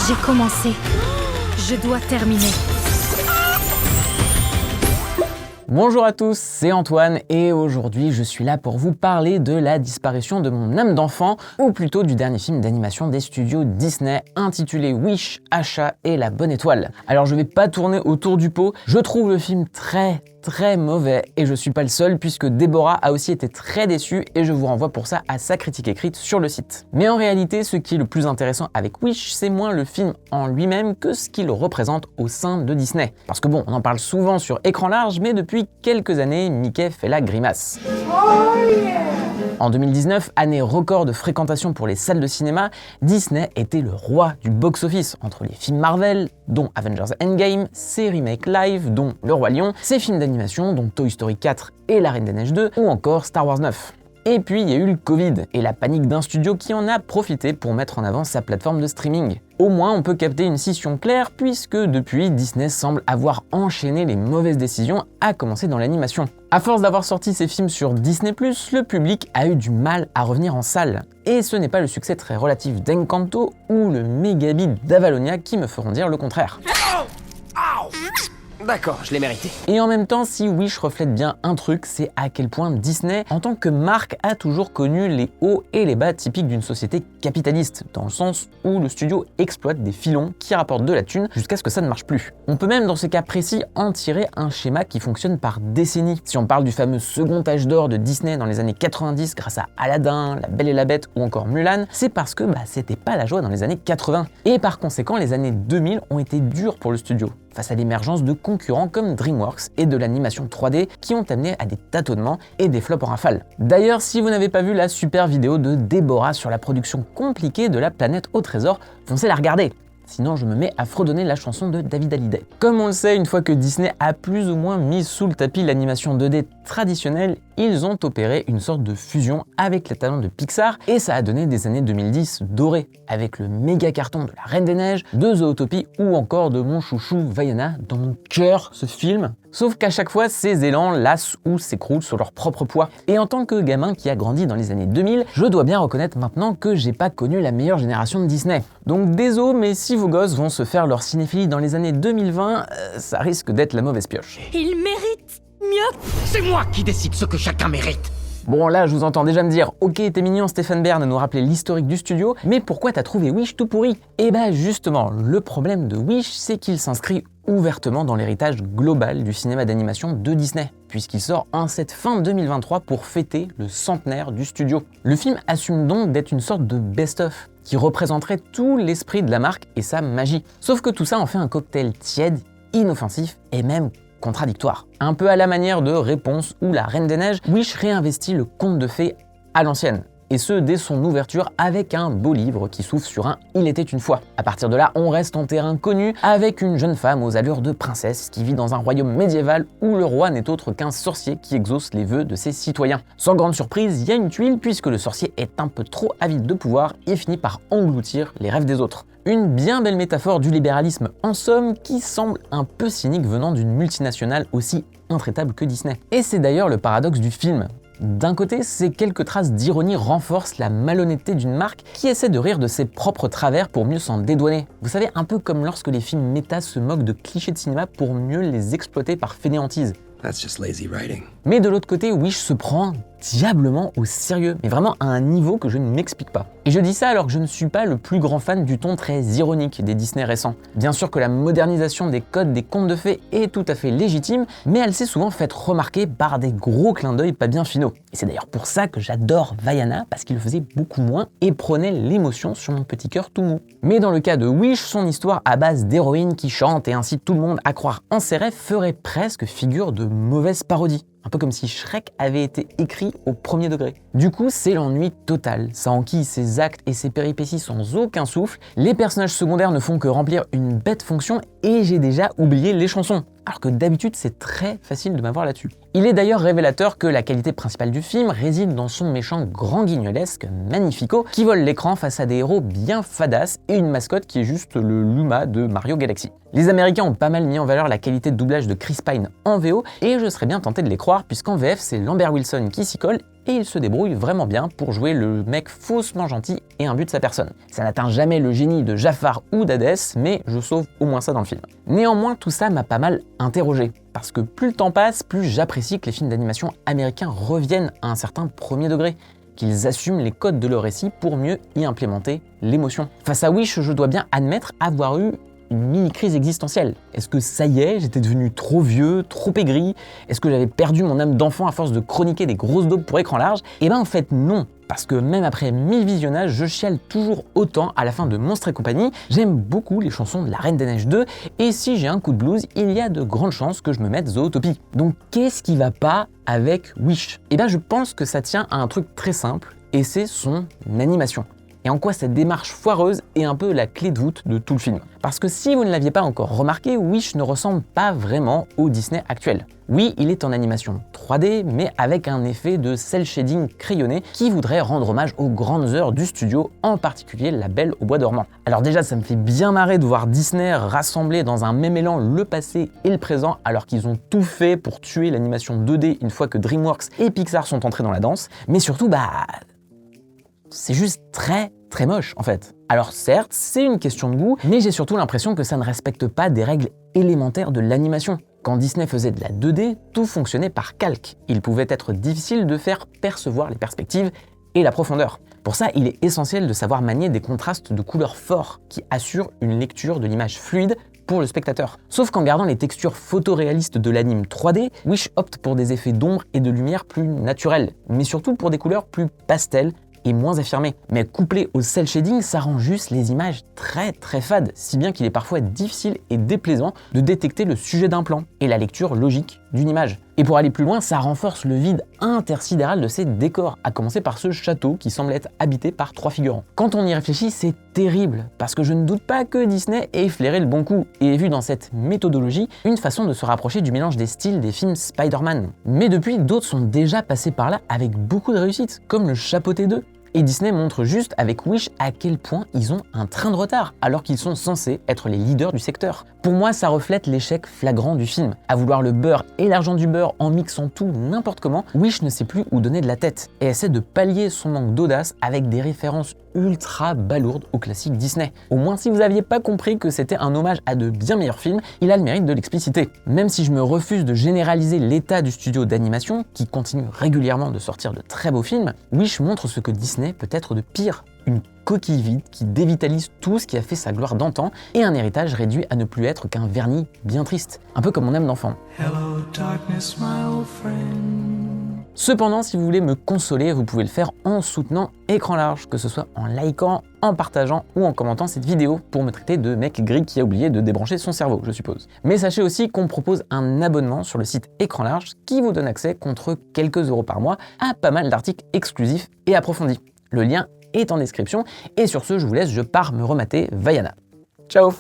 J'ai commencé. Je dois terminer. Bonjour à tous, c'est Antoine et aujourd'hui je suis là pour vous parler de la disparition de mon âme d'enfant, ou plutôt du dernier film d'animation des studios Disney intitulé Wish, Achat et la bonne étoile. Alors je vais pas tourner autour du pot, je trouve le film très mauvais et je suis pas le seul puisque Déborah a aussi été très déçue et je vous renvoie pour ça à sa critique écrite sur le site. Mais en réalité, ce qui est le plus intéressant avec Wish, c'est moins le film en lui-même que ce qu'il représente au sein de Disney. Parce que bon, on en parle souvent sur écran large, mais depuis quelques années, Mickey fait la grimace. Oh yeah! En 2019, année record de fréquentation pour les salles de cinéma, Disney était le roi du box-office entre les films Marvel, dont Avengers Endgame, ses remakes live, dont Le Roi Lion, ses films d'animation, dont Toy Story 4 et La Reine des Neiges 2, ou encore Star Wars 9. Et puis il y a eu le Covid et la panique d'un studio qui en a profité pour mettre en avant sa plateforme de streaming. Au moins on peut capter une scission claire puisque depuis Disney semble avoir enchaîné les mauvaises décisions, à commencer dans l'animation. À force d'avoir sorti ses films sur Disney+, le public a eu du mal à revenir en salle. Et ce n'est pas le succès très relatif d'Encanto ou le mégabit d'Avalonia qui me feront dire le contraire. D'accord, je l'ai mérité. Et en même temps, si Wish reflète bien un truc, c'est à quel point Disney, en tant que marque, a toujours connu les hauts et les bas typiques d'une société capitaliste, dans le sens où le studio exploite des filons qui rapportent de la thune jusqu'à ce que ça ne marche plus. On peut même dans ce cas précis en tirer un schéma qui fonctionne par décennies. Si on parle du fameux second âge d'or de Disney dans les années 90 grâce à Aladdin, La Belle et la Bête ou encore Mulan, c'est parce que c'était pas la joie dans les années 80. Et par conséquent, les années 2000 ont été dures pour le studio, face à l'émergence de concurrents comme DreamWorks et de l'animation 3D qui ont amené à des tâtonnements et des flops en rafale. D'ailleurs, si vous n'avez pas vu la super vidéo de Déborah sur la production compliquée de La Planète au Trésor, foncez la regarder. Sinon, je me mets à fredonner la chanson de David Hallyday. Comme on le sait, une fois que Disney a plus ou moins mis sous le tapis l'animation 2D traditionnelle, ils ont opéré une sorte de fusion avec les talents de Pixar et ça a donné des années 2010 dorées, avec le méga carton de La Reine des Neiges, de Zootopie ou encore de mon chouchou Vaiana, dans mon cœur ce film. Sauf qu'à chaque fois, ces élans lassent ou s'écroulent sur leur propre poids. Et en tant que gamin qui a grandi dans les années 2000, je dois bien reconnaître maintenant que j'ai pas connu la meilleure génération de Disney. Donc désolé, mais si vos gosses vont se faire leur cinéphilie dans les années 2020, ça risque d'être la mauvaise pioche. Il mérite mieux. C'est moi qui décide ce que chacun mérite. Bon là, je vous entends déjà me dire « Ok, t'es mignon Stéphane Bern de nous rappeler l'historique du studio, mais pourquoi t'as trouvé Wish tout pourri ?» Et justement, le problème de Wish, c'est qu'il s'inscrit ouvertement dans l'héritage global du cinéma d'animation de Disney, puisqu'il sort en cette fin 2023 pour fêter le centenaire du studio. Le film assume donc d'être une sorte de best-of, qui représenterait tout l'esprit de la marque et sa magie. Sauf que tout ça en fait un cocktail tiède, inoffensif et même contradictoire. Un peu à la manière de Réponse ou La Reine des Neiges, Wish réinvestit le conte de fées à l'ancienne. Et ce, dès son ouverture, avec un beau livre qui s'ouvre sur un « Il était une fois ». À partir de là, on reste en terrain connu, avec une jeune femme aux allures de princesse qui vit dans un royaume médiéval où le roi n'est autre qu'un sorcier qui exauce les vœux de ses citoyens. Sans grande surprise, il y a une tuile puisque le sorcier est un peu trop avide de pouvoir et finit par engloutir les rêves des autres. Une bien belle métaphore du libéralisme en somme qui semble un peu cynique venant d'une multinationale aussi intraitable que Disney. Et c'est d'ailleurs le paradoxe du film. D'un côté, ces quelques traces d'ironie renforcent la malhonnêteté d'une marque qui essaie de rire de ses propres travers pour mieux s'en dédouaner. Vous savez, un peu comme lorsque les films méta se moquent de clichés de cinéma pour mieux les exploiter par fainéantise. That's just lazy writing. Mais de l'autre côté, Wish se prend diablement au sérieux, mais vraiment à un niveau que je ne m'explique pas. Et je dis ça alors que je ne suis pas le plus grand fan du ton très ironique des Disney récents. Bien sûr que la modernisation des codes des contes de fées est tout à fait légitime, mais elle s'est souvent faite remarquer par des gros clins d'œil pas bien finaux. Et c'est d'ailleurs pour ça que j'adore Vaiana, parce qu'il le faisait beaucoup moins et prenait l'émotion sur mon petit cœur tout mou. Mais dans le cas de Wish, son histoire à base d'héroïnes qui chantent et incite tout le monde à croire en ses rêves ferait presque figure de mauvaise parodie. Un peu comme si Shrek avait été écrit au premier degré. Du coup, c'est l'ennui total. Ça enquille ses actes et ses péripéties sans aucun souffle. Les personnages secondaires ne font que remplir une bête fonction et j'ai déjà oublié les chansons. Alors que d'habitude, c'est très facile de m'avoir là-dessus. Il est d'ailleurs révélateur que la qualité principale du film réside dans son méchant grand guignolesque, Magnifico, qui vole l'écran face à des héros bien fadasses et une mascotte qui est juste le Luma de Mario Galaxy. Les Américains ont pas mal mis en valeur la qualité de doublage de Chris Pine en VO et je serais bien tenté de les croire puisqu'en VF, c'est Lambert Wilson qui s'y colle et il se débrouille vraiment bien pour jouer le mec faussement gentil et imbu de sa personne. Ça n'atteint jamais le génie de Jafar ou d'Hadès, mais je sauve au moins ça dans le film. Néanmoins, tout ça m'a pas mal interrogé, parce que plus le temps passe, plus j'apprécie que les films d'animation américains reviennent à un certain premier degré, qu'ils assument les codes de leur récit pour mieux y implémenter l'émotion. Face à Wish, je dois bien admettre avoir eu une mini-crise existentielle. Est-ce que ça y est, j'étais devenu trop vieux, trop aigri? Est-ce que j'avais perdu mon âme d'enfant à force de chroniquer des grosses daubes pour écran large? Eh ben en fait non, parce que même après 1000 visionnages, je chiale toujours autant à la fin de Monstres et compagnie. J'aime beaucoup les chansons de La Reine des Neiges 2, et si j'ai un coup de blues, il y a de grandes chances que je me mette Zootopie. Donc qu'est-ce qui va pas avec Wish? Eh ben je pense que ça tient à un truc très simple, et c'est son animation. Et en quoi cette démarche foireuse est un peu la clé de voûte de tout le film. Parce que si vous ne l'aviez pas encore remarqué, Wish ne ressemble pas vraiment au Disney actuel. Oui, il est en animation 3D, mais avec un effet de cel shading crayonné qui voudrait rendre hommage aux grandes heures du studio, en particulier La Belle au bois dormant. Alors déjà, ça me fait bien marrer de voir Disney rassembler dans un même élan le passé et le présent, alors qu'ils ont tout fait pour tuer l'animation 2D une fois que DreamWorks et Pixar sont entrés dans la danse. Mais surtout, c'est juste très moche en fait. Alors certes, c'est une question de goût, mais j'ai surtout l'impression que ça ne respecte pas des règles élémentaires de l'animation. Quand Disney faisait de la 2D, tout fonctionnait par calque. Il pouvait être difficile de faire percevoir les perspectives et la profondeur. Pour ça, il est essentiel de savoir manier des contrastes de couleurs forts qui assurent une lecture de l'image fluide pour le spectateur. Sauf qu'en gardant les textures photoréalistes de l'anime 3D, Wish opte pour des effets d'ombre et de lumière plus naturels, mais surtout pour des couleurs plus pastel et moins affirmé. Mais couplé au cel shading, ça rend juste les images très fades, si bien qu'il est parfois difficile et déplaisant de détecter le sujet d'un plan et la lecture logique d'une image. Et pour aller plus loin, ça renforce le vide intersidéral de ces décors, à commencer par ce château qui semble être habité par 3 figurants. Quand on y réfléchit, c'est terrible, parce que je ne doute pas que Disney ait flairé le bon coup et ait vu dans cette méthodologie une façon de se rapprocher du mélange des styles des films Spider-Man. Mais depuis, d'autres sont déjà passés par là avec beaucoup de réussite, comme le Chapeauté 2. Et Disney montre juste avec Wish à quel point ils ont un train de retard, alors qu'ils sont censés être les leaders du secteur. Pour moi, ça reflète l'échec flagrant du film. À vouloir le beurre et l'argent du beurre en mixant tout n'importe comment, Wish ne sait plus où donner de la tête, et essaie de pallier son manque d'audace avec des références ultra balourdes aux classiques Disney. Au moins, si vous aviez pas compris que c'était un hommage à de bien meilleurs films, il a le mérite de l'expliciter. Même si je me refuse de généraliser l'état du studio d'animation, qui continue régulièrement de sortir de très beaux films, Wish montre ce que Disney peut être de pire. Une coquille vide qui dévitalise tout ce qui a fait sa gloire d'antan et un héritage réduit à ne plus être qu'un vernis bien triste. Un peu comme mon âme d'enfant. Hello, darkness, my old friend. Cependant, si vous voulez me consoler, vous pouvez le faire en soutenant Écran Large, que ce soit en likant, en partageant ou en commentant cette vidéo pour me traiter de mec gris qui a oublié de débrancher son cerveau, je suppose. Mais sachez aussi qu'on propose un abonnement sur le site Écran Large qui vous donne accès contre quelques euros par mois à pas mal d'articles exclusifs et approfondis. Le lien est en description et sur ce, je vous laisse, je pars me remater Vaiana. Ciao!